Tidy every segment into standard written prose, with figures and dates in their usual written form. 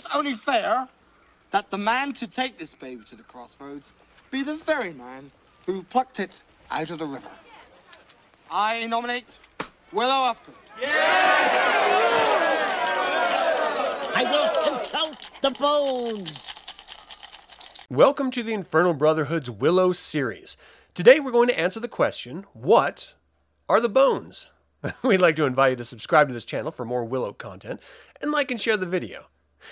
seems only fair that the man to take this baby to the crossroads be the very man who plucked it out of the river. I nominate Willow of Good. I will consult the bones. Welcome to the Infernal Brotherhood's Willow series. Today we're going to answer the question, what are the bones? We'd like to invite you to subscribe to this channel for more Willow content, and like and share the video.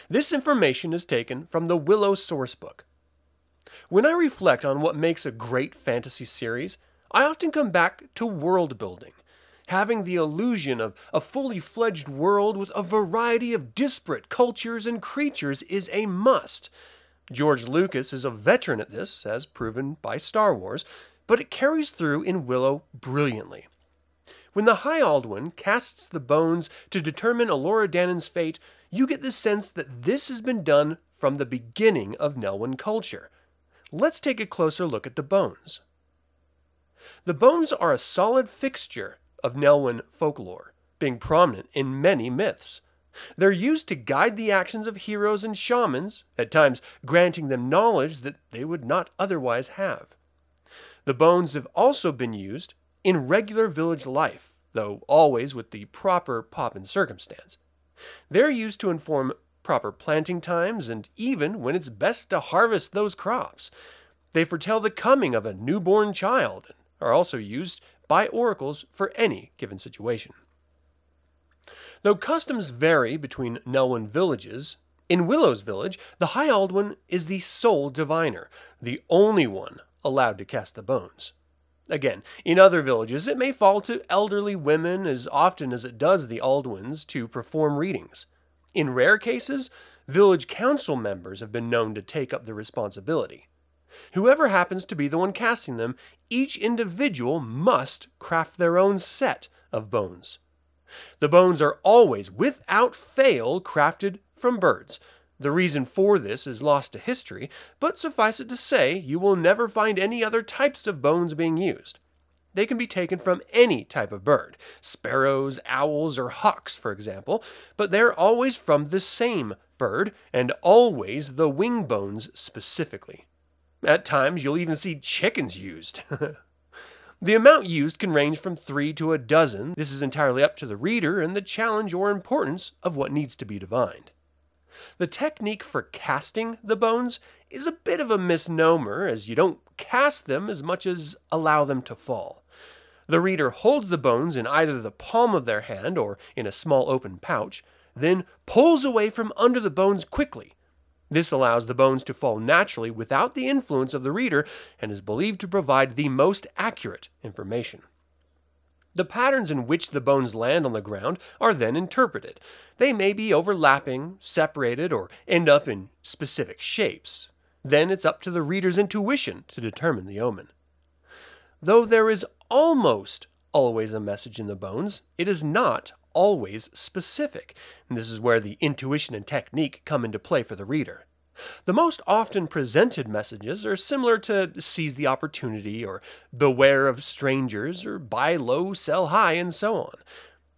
This information is taken from the Willow sourcebook. When I reflect on what makes a great fantasy series, I often come back to world building. Having the illusion of a fully fledged world with a variety of disparate cultures and creatures is a must. George Lucas is a veteran at this, as proven by Star Wars, but it carries through in Willow brilliantly. When the High Aldwin casts the bones to determine Elora Danon's fate, you get the sense that this has been done from the beginning of Nelwyn culture. Let's take a closer look at the bones. The bones are a solid fixture of Nelwyn folklore, being prominent in many myths. They're used to guide the actions of heroes and shamans, at times granting them knowledge that they would not otherwise have. The bones have also been used in regular village life, though always with the proper pomp and circumstance. They're used to inform proper planting times and even when it's best to harvest those crops. They foretell the coming of a newborn child and are also used by oracles for any given situation. Though customs vary between Nelwyn villages, in Willow's village, the High Aldwin is the sole diviner, the only one allowed to cast the bones. Again, in other villages, it may fall to elderly women as often as it does the Aldwins to perform readings. In rare cases, village council members have been known to take up the responsibility. Whoever happens to be the one casting them, each individual must craft their own set of bones. The bones are always, without fail, crafted from birds. The reason for this is lost to history, but suffice it to say, you will never find any other types of bones being used. They can be taken from any type of bird, sparrows, owls, or hawks, for example, but they're always from the same bird, and always the wing bones specifically. At times, you'll even see chickens used. The amount used can range from 3 to a dozen. This is entirely up to the reader and the challenge or importance of what needs to be divined. The technique for casting the bones is a bit of a misnomer, as you don't cast them as much as allow them to fall. The reader holds the bones in either the palm of their hand or in a small open pouch, then pulls away from under the bones quickly. This allows the bones to fall naturally without the influence of the reader and is believed to provide the most accurate information. The patterns in which the bones land on the ground are then interpreted. They may be overlapping, separated, or end up in specific shapes. Then it's up to the reader's intuition to determine the omen. Though there is almost always a message in the bones, it is not always specific, and this is where the intuition and technique come into play for the reader. The most often presented messages are similar to seize the opportunity, or beware of strangers, or buy low, sell high, and so on.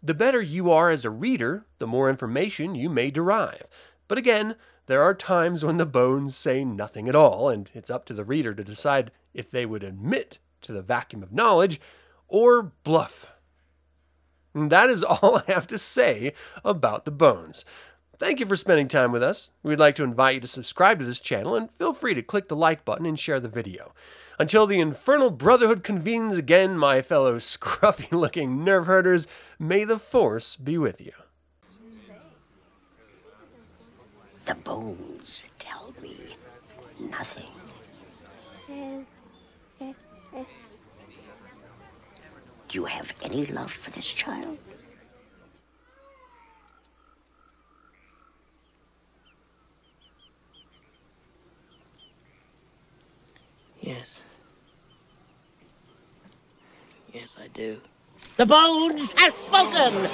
The better you are as a reader, the more information you may derive. But again, there are times when the bones say nothing at all, and it's up to the reader to decide if they would admit to the vacuum of knowledge or bluff. And that is all I have to say about the bones. Thank you for spending time with us. We'd like to invite you to subscribe to this channel and feel free to click the like button and share the video. Until the Infernal Brotherhood convenes again, my fellow scruffy-looking nerve herders, may the Force be with you. The bones tell me nothing. Do you have any love for this child? Yes. Yes, I do. The bones have spoken!